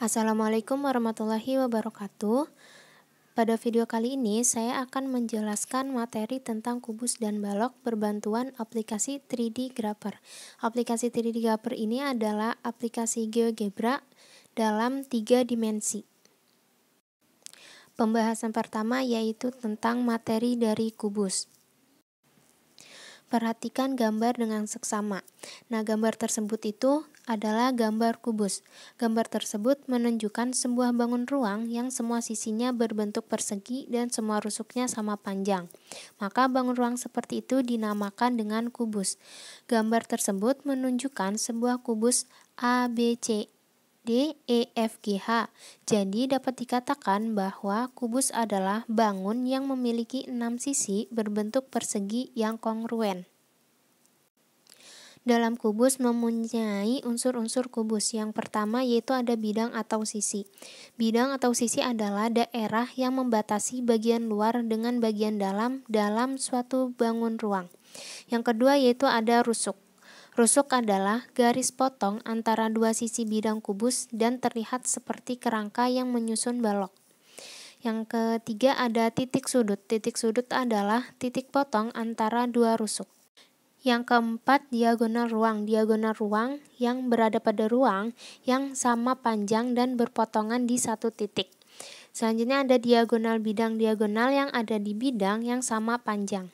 Assalamualaikum warahmatullahi wabarakatuh. Pada video kali ini saya akan menjelaskan materi tentang kubus dan balok berbantuan aplikasi 3D Grapher. Aplikasi 3D Grapher ini adalah aplikasi GeoGebra dalam 3 dimensi. Pembahasan pertama yaitu tentang materi dari kubus. Perhatikan gambar dengan seksama. Nah, gambar tersebut itu adalah gambar kubus. Gambar tersebut menunjukkan sebuah bangun ruang yang semua sisinya berbentuk persegi dan semua rusuknya sama panjang. Maka bangun ruang seperti itu dinamakan dengan kubus. Gambar tersebut menunjukkan sebuah kubus A, B, C, D, E, F, G, H. Jadi dapat dikatakan bahwa kubus adalah bangun yang memiliki 6 sisi berbentuk persegi yang kongruen. Dalam kubus mempunyai unsur-unsur kubus. Yang pertama yaitu ada bidang atau sisi. Bidang atau sisi adalah daerah yang membatasi bagian luar dengan bagian dalam suatu bangun ruang. Yang kedua yaitu ada rusuk. Rusuk adalah garis potong antara dua sisi bidang kubus dan terlihat seperti kerangka yang menyusun balok. Yang ketiga ada titik sudut. Titik sudut adalah titik potong antara dua rusuk. Yang keempat diagonal ruang. Diagonal ruang yang berada pada ruang yang sama panjang dan berpotongan di satu titik. Selanjutnya ada diagonal bidang. Diagonal yang ada di bidang yang sama panjang.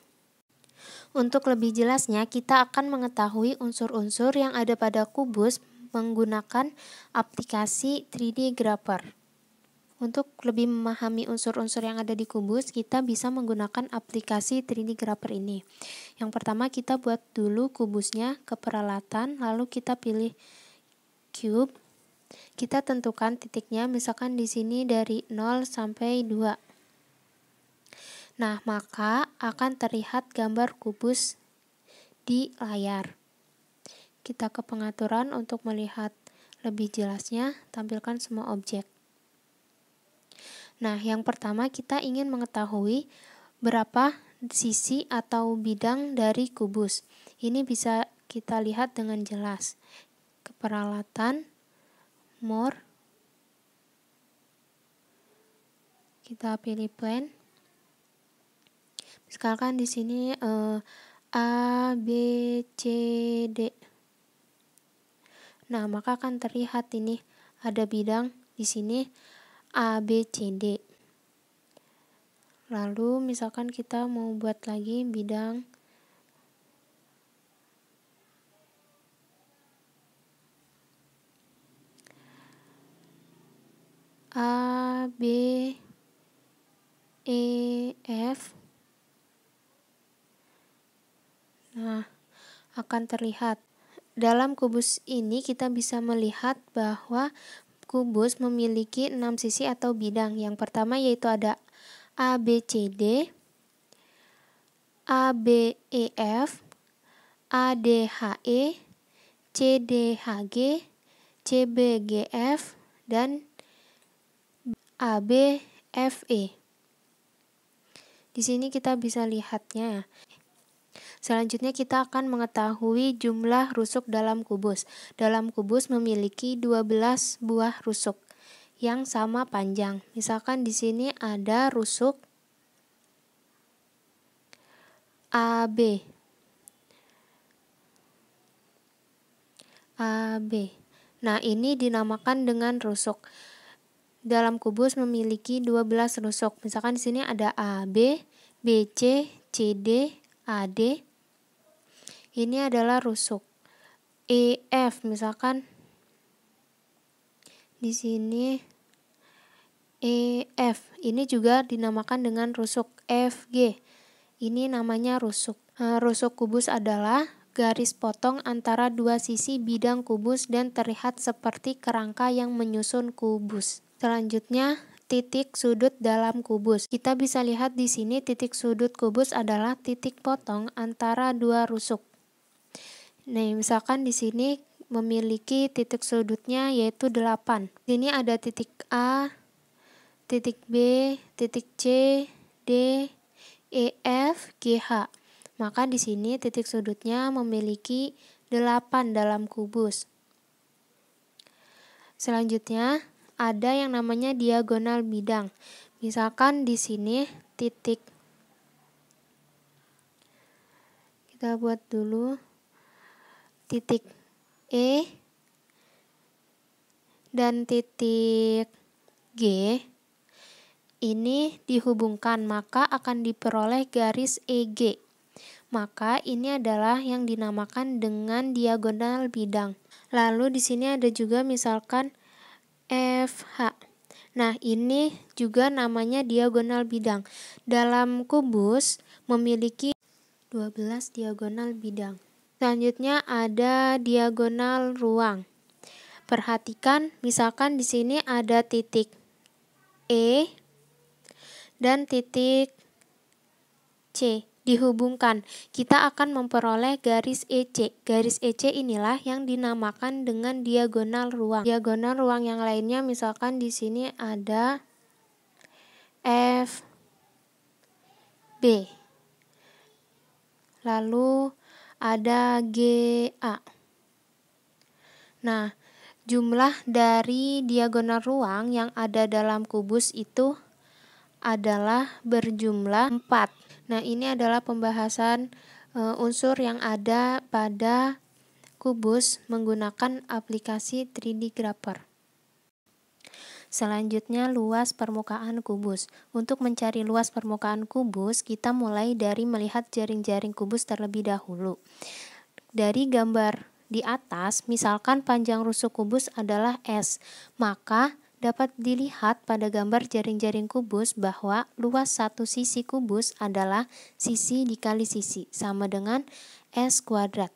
Untuk lebih jelasnya, kita akan mengetahui unsur-unsur yang ada pada kubus menggunakan aplikasi 3D Grapher. Untuk lebih memahami unsur-unsur yang ada di kubus, kita bisa menggunakan aplikasi 3D Grapher ini. Yang pertama, kita buat dulu kubusnya ke peralatan, lalu kita pilih cube. Kita tentukan titiknya, misalkan di sini dari 0 sampai 2. Nah, maka akan terlihat gambar kubus di layar. Kita ke pengaturan untuk melihat lebih jelasnya, tampilkan semua objek. Nah, yang pertama kita ingin mengetahui berapa sisi atau bidang dari kubus. Ini bisa kita lihat dengan jelas. Ke peralatan, more, kita pilih plan. Misalkan di sini A, B, C, D. Nah, maka akan terlihat ini ada bidang di sini A, B, C, D. Lalu misalkan kita mau buat lagi bidang A, B, E, F. Nah, akan terlihat. Dalam kubus ini kita bisa melihat bahwa kubus memiliki 6 sisi atau bidang. Yang pertama yaitu ada A, B, C, D, A, B, E, F, A, D, H, E, C, D, H, G, C, B, G, F, dan A, B, F, E. Di sini kita bisa lihatnya. Selanjutnya kita akan mengetahui jumlah rusuk dalam kubus. Dalam kubus memiliki 12 buah rusuk yang sama panjang. Misalkan di sini ada rusuk AB. AB. Nah, ini dinamakan dengan rusuk. Dalam kubus memiliki 12 rusuk. Misalkan di sini ada AB, BC, CD, AD. Ini adalah rusuk. EF misalkan di sini EF. Ini juga dinamakan dengan rusuk. FG. Ini namanya rusuk. Rusuk kubus adalah garis potong antara dua sisi bidang kubus dan terlihat seperti kerangka yang menyusun kubus. Selanjutnya, titik sudut dalam kubus. Kita bisa lihat di sini titik sudut kubus adalah titik potong antara dua rusuk. Nah, misalkan di sini memiliki titik sudutnya yaitu 8. Di sini ada titik A, titik B, titik C, D, E, F, G, H. Maka di sini titik sudutnya memiliki 8 dalam kubus. Selanjutnya ada yang namanya diagonal bidang. Misalkan di sini titik, kita buat dulu titik E dan titik G ini dihubungkan, maka akan diperoleh garis EG. Maka ini adalah yang dinamakan dengan diagonal bidang. Lalu di sini ada juga misalkan FH. Nah, ini juga namanya diagonal bidang. Dalam kubus memiliki 12 diagonal bidang. Selanjutnya ada diagonal ruang. Perhatikan, misalkan di sini ada titik E dan titik C dihubungkan. Kita akan memperoleh garis EC. Garis EC inilah yang dinamakan dengan diagonal ruang. Diagonal ruang yang lainnya misalkan di sini ada FB. Lalu ada GA. Nah, jumlah dari diagonal ruang yang ada dalam kubus itu adalah berjumlah 4. Nah, ini adalah pembahasan unsur yang ada pada kubus menggunakan aplikasi 3D Grapher. Selanjutnya, luas permukaan kubus. Untuk mencari luas permukaan kubus, kita mulai dari melihat jaring-jaring kubus terlebih dahulu. Dari gambar di atas, misalkan panjang rusuk kubus adalah S, maka dapat dilihat pada gambar jaring-jaring kubus bahwa luas satu sisi kubus adalah sisi dikali sisi, sama dengan S kuadrat.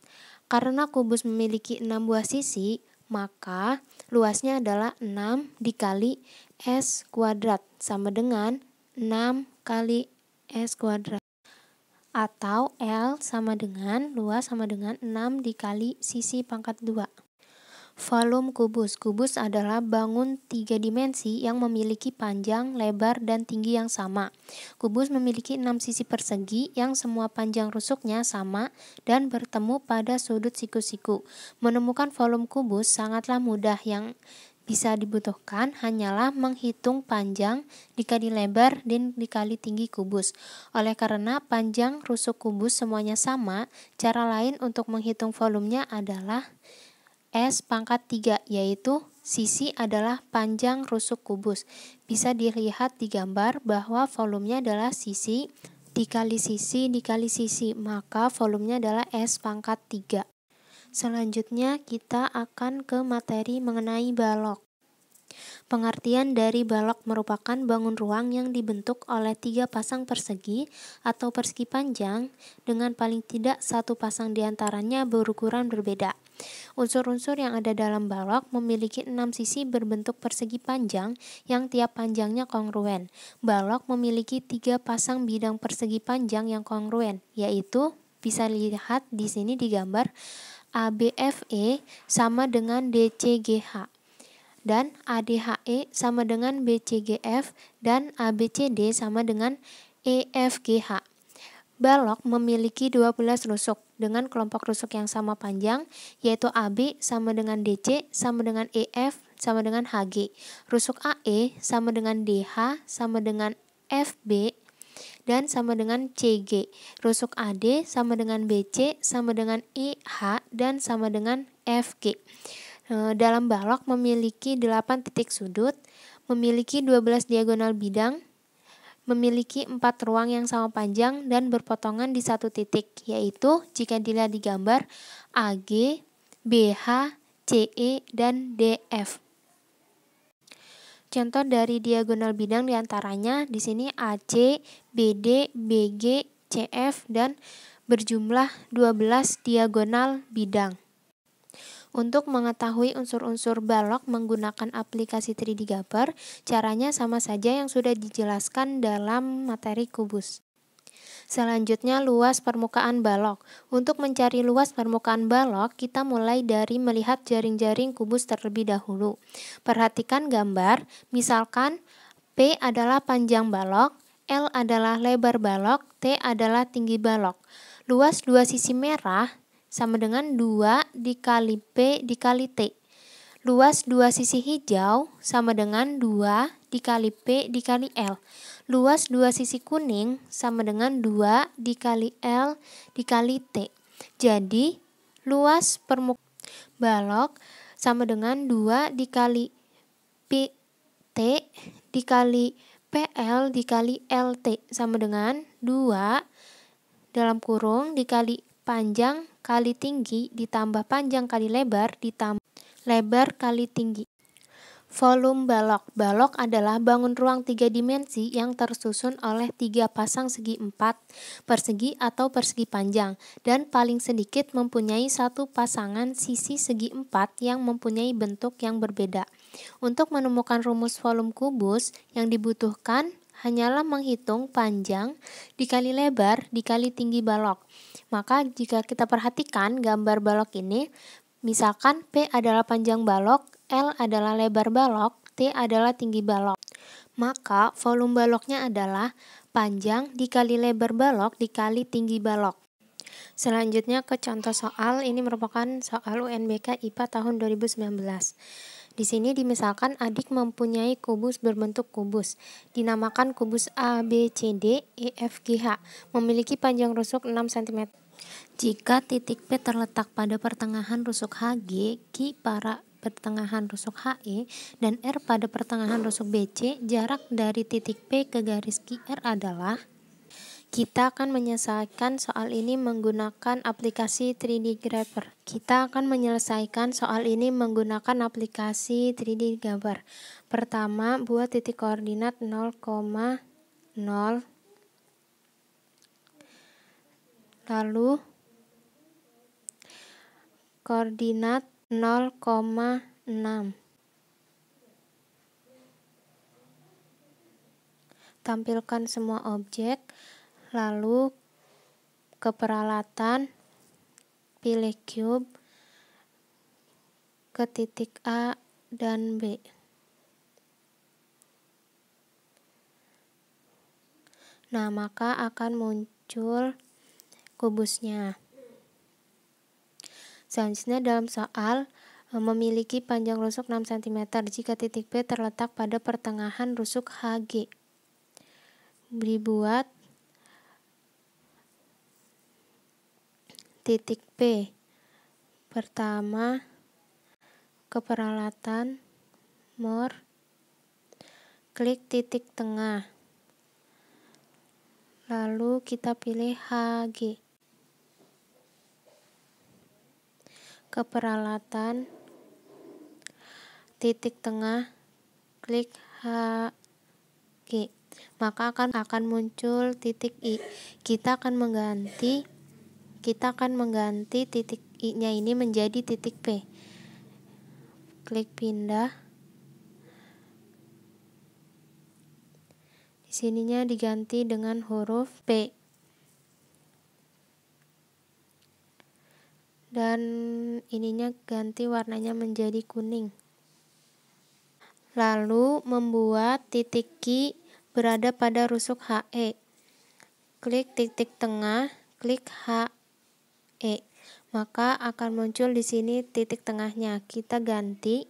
Karena kubus memiliki 6 buah sisi, maka luasnya adalah 6 dikali S kuadrat, sama dengan 6 kali S kuadrat. Atau L sama dengan, luas sama dengan 6 dikali sisi pangkat 2. Volume kubus. Kubus adalah bangun 3 dimensi yang memiliki panjang, lebar, dan tinggi yang sama. Kubus memiliki 6 sisi persegi yang semua panjang rusuknya sama dan bertemu pada sudut siku-siku. Menemukan volume kubus sangatlah mudah, yang bisa dibutuhkan hanyalah menghitung panjang dikali lebar dan dikali tinggi kubus. Oleh karena panjang rusuk kubus semuanya sama, cara lain untuk menghitung volumenya adalah S pangkat 3, yaitu sisi adalah panjang rusuk kubus. Bisa dilihat di gambar bahwa volumenya adalah sisi dikali sisi dikali sisi, maka volumenya adalah S pangkat 3. Selanjutnya kita akan ke materi mengenai balok. Pengertian dari balok merupakan bangun ruang yang dibentuk oleh 3 pasang persegi atau persegi panjang dengan paling tidak satu pasang diantaranya berukuran berbeda. Unsur-unsur yang ada dalam balok memiliki 6 sisi berbentuk persegi panjang yang tiap panjangnya kongruen. Balok memiliki 3 pasang bidang persegi panjang yang kongruen, yaitu bisa dilihat di sini di gambar ABFE sama dengan DCGH. Dan ADHE sama dengan BCGF dan ABCD sama dengan EFGH. Balok memiliki 12 rusuk dengan kelompok rusuk yang sama panjang, yaitu AB sama dengan DC sama dengan EF sama dengan HG. Rusuk AE sama dengan DH sama dengan FB dan sama dengan CG. Rusuk AD sama dengan BC sama dengan EH dan sama dengan FG. Dalam balok memiliki 8 titik sudut, memiliki 12 diagonal bidang, memiliki 4 ruang yang sama panjang dan berpotongan di satu titik, yaitu jika dilihat di gambar AG, BH, CE, dan DF. Contoh dari diagonal bidang diantaranya di sini AC, BD, BG, CF, dan berjumlah 12 diagonal bidang. Untuk mengetahui unsur-unsur balok menggunakan aplikasi 3D Grapher, caranya sama saja yang sudah dijelaskan dalam materi kubus. Selanjutnya, luas permukaan balok. Untuk mencari luas permukaan balok, kita mulai dari melihat jaring-jaring kubus terlebih dahulu. Perhatikan gambar, misalkan P adalah panjang balok, L adalah lebar balok, T adalah tinggi balok. Luas dua sisi merah sama dengan 2 dikali P dikali T. Luas dua sisi hijau sama dengan 2 dikali P dikali L. Luas dua sisi kuning sama dengan 2 dikali L dikali T. Jadi, luas permukaan balok sama dengan 2 dikali Pi T dikali PL dikali LT sama dengan 2 dalam kurung dikali panjang kali tinggi ditambah panjang kali lebar ditambah lebar kali tinggi. Volume balok. Balok adalah bangun ruang 3 dimensi yang tersusun oleh 3 pasang segi 4 persegi atau persegi panjang dan paling sedikit mempunyai satu pasangan sisi segi 4 yang mempunyai bentuk yang berbeda. Untuk menemukan rumus volume kubus yang dibutuhkan hanyalah menghitung panjang dikali lebar dikali tinggi balok. Maka jika kita perhatikan gambar balok ini, misalkan P adalah panjang balok, L adalah lebar balok, T adalah tinggi balok. Maka volume baloknya adalah panjang dikali lebar balok dikali tinggi balok. Selanjutnya ke contoh soal, ini merupakan soal UNBK IPA tahun 2019. Di sini dimisalkan adik mempunyai kubus berbentuk kubus, dinamakan kubus A, B, C, D, E, F, G, H, memiliki panjang rusuk 6 cm. Jika titik P terletak pada pertengahan rusuk HG, Q pada pertengahan rusuk HE, dan R pada pertengahan rusuk BC, jarak dari titik P ke garis QR adalah. Kita akan menyelesaikan soal ini menggunakan aplikasi 3D Grabber. Pertama, buat titik koordinat 0,0, lalu koordinat 0,6. Tampilkan semua objek, lalu ke peralatan, pilih cube ke titik A dan B. Nah, maka akan muncul kubusnya. Selanjutnya dalam soal memiliki panjang rusuk 6 cm jika titik P terletak pada pertengahan rusuk HG. Dibuat titik P. Pertama, ke peralatan, more, klik titik tengah. Lalu kita pilih HG. Ke peralatan, titik tengah, klik HG. Maka akan muncul titik I. Kita akan mengganti titik I-nya ini menjadi titik P. Klik pindah. Di sininya diganti dengan huruf P. Dan ininya ganti warnanya menjadi kuning. Lalu membuat titik Q berada pada rusuk HE. Klik titik tengah, klik HE. Maka akan muncul di sini titik tengahnya. Kita ganti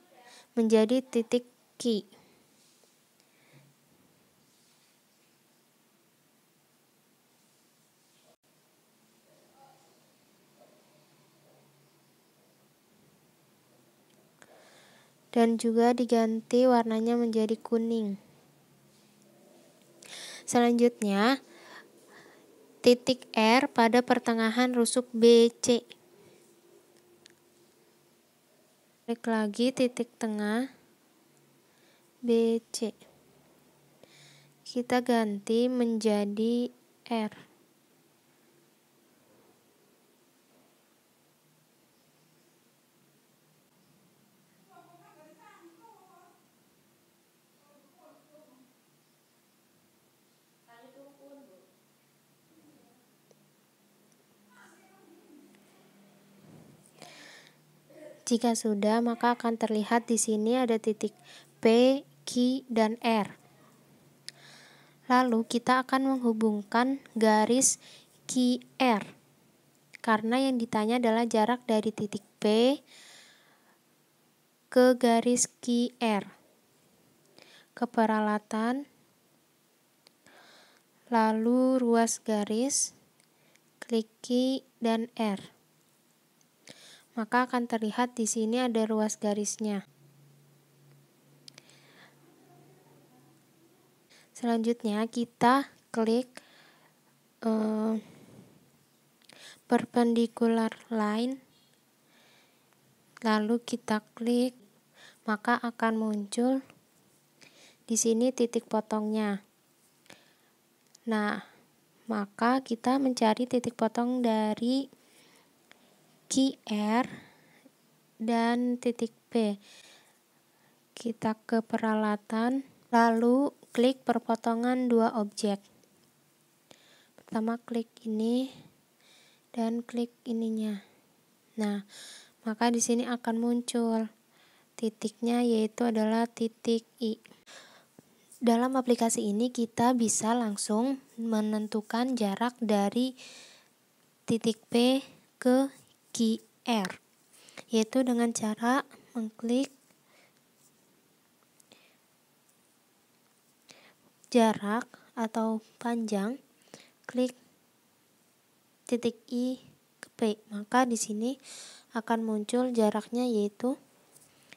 menjadi titik Q. Dan juga diganti warnanya menjadi kuning. Selanjutnya, titik R pada pertengahan rusuk BC. Klik lagi titik tengah BC. Kita ganti menjadi R. Jika sudah, maka akan terlihat di sini ada titik P, Q, dan R. Lalu kita akan menghubungkan garis QR. Karena yang ditanya adalah jarak dari titik P ke garis QR, ke peralatan, lalu ruas garis, klik Q dan R. Maka akan terlihat di sini ada ruas garisnya. Selanjutnya kita klik perpendicular line, lalu kita klik, maka akan muncul di sini titik potongnya. Nah, maka kita mencari titik potong dari QR dan titik P. Kita ke peralatan, lalu klik perpotongan dua objek. Pertama klik ini dan klik ininya. Nah, maka di sini akan muncul titiknya, yaitu adalah titik I. Dalam aplikasi ini kita bisa langsung menentukan jarak dari titik P ke QR, yaitu dengan cara mengklik jarak atau panjang, klik titik I ke P, maka di sini akan muncul jaraknya, yaitu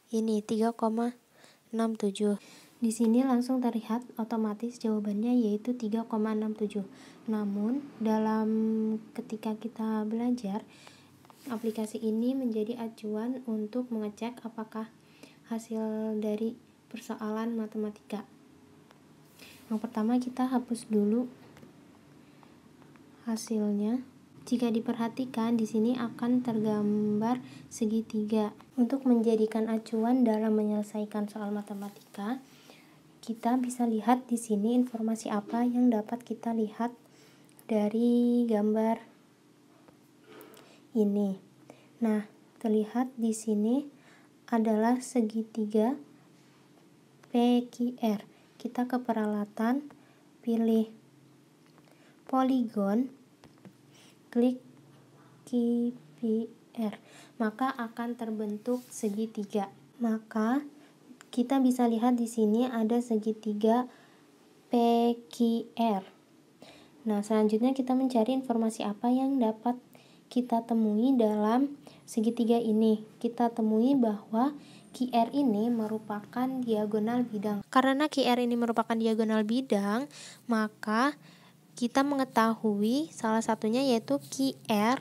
ini 3,67. Di sini langsung terlihat otomatis jawabannya, yaitu 3,67. Namun ketika kita belajar, aplikasi ini menjadi acuan untuk mengecek apakah hasil dari persoalan matematika. Yang pertama kita hapus dulu hasilnya. Jika diperhatikan di sini akan tergambar segitiga. Untuk menjadikan acuan dalam menyelesaikan soal matematika, kita bisa lihat di sini informasi apa yang dapat kita lihat dari gambar ini. Nah, terlihat di sini adalah segitiga PQR. Kita ke peralatan, pilih poligon, klik QPR, maka akan terbentuk segitiga. Maka kita bisa lihat di sini ada segitiga PQR. Nah, selanjutnya kita mencari informasi apa yang dapat kita temui dalam segitiga ini. Kita temui bahwa QR ini merupakan diagonal bidang. Karena QR ini merupakan diagonal bidang, maka kita mengetahui salah satunya yaitu QR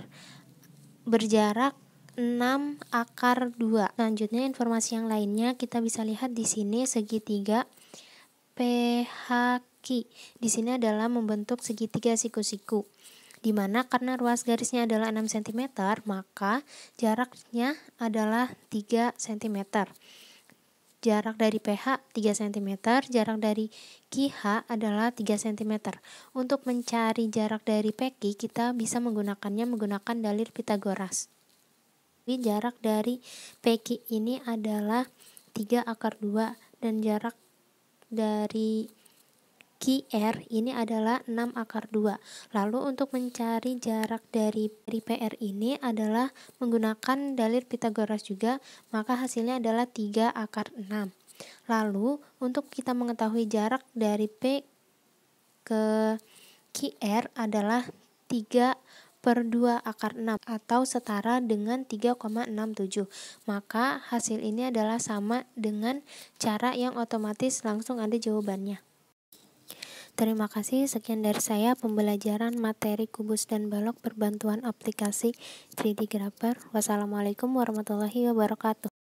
berjarak 6/2. Selanjutnya informasi yang lainnya kita bisa lihat di sini segitiga PHQ. Di sini adalah membentuk segitiga siku-siku, di mana karena ruas garisnya adalah 6 cm, maka jaraknya adalah 3 cm. Jarak dari PH 3 cm, jarak dari QH adalah 3 cm. Untuk mencari jarak dari PQ, kita bisa menggunakan dalil Pythagoras. Jarak dari PQ ini adalah 3/2 dan jarak dari QR ini adalah 6/2. Lalu untuk mencari jarak dari PR ini adalah menggunakan dalil Pythagoras juga, maka hasilnya adalah 3/6. Lalu untuk kita mengetahui jarak dari P ke QR adalah 3/2/6 atau setara dengan 3,67. Maka hasil ini adalah sama dengan cara yang otomatis langsung ada jawabannya. Terima kasih, sekian dari saya pembelajaran materi kubus dan balok berbantuan aplikasi 3D Grapher. Wassalamualaikum warahmatullahi wabarakatuh.